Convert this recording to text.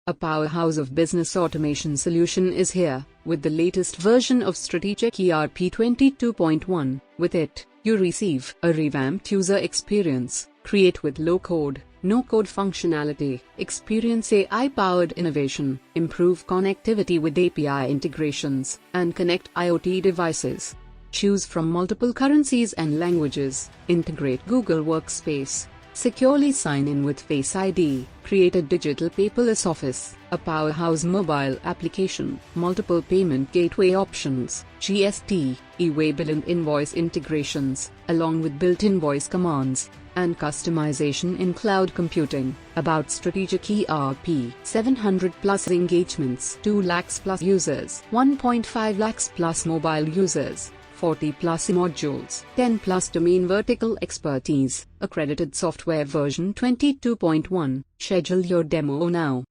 A powerhouse of business automation solution is here, with the latest version of StrategicERP 22.1. With it, you receive a revamped user experience, create with low-code, no-code functionality, experience AI-powered innovation, improve connectivity with API integrations, and connect IoT devices. Choose from multiple currencies and languages, integrate Google Workspace, securely sign in with Face ID, create a digital paperless office, a powerhouse mobile application, multiple payment gateway options, GST, e-way bill and invoice integrations, along with built-in voice commands, and customization in cloud computing. About StrategicERP: 700 plus engagements, 2 lakhs plus users, 1.5 lakhs plus mobile users, 40 plus modules, 10 plus domain vertical expertise, accredited software version 22.1. Schedule your demo now.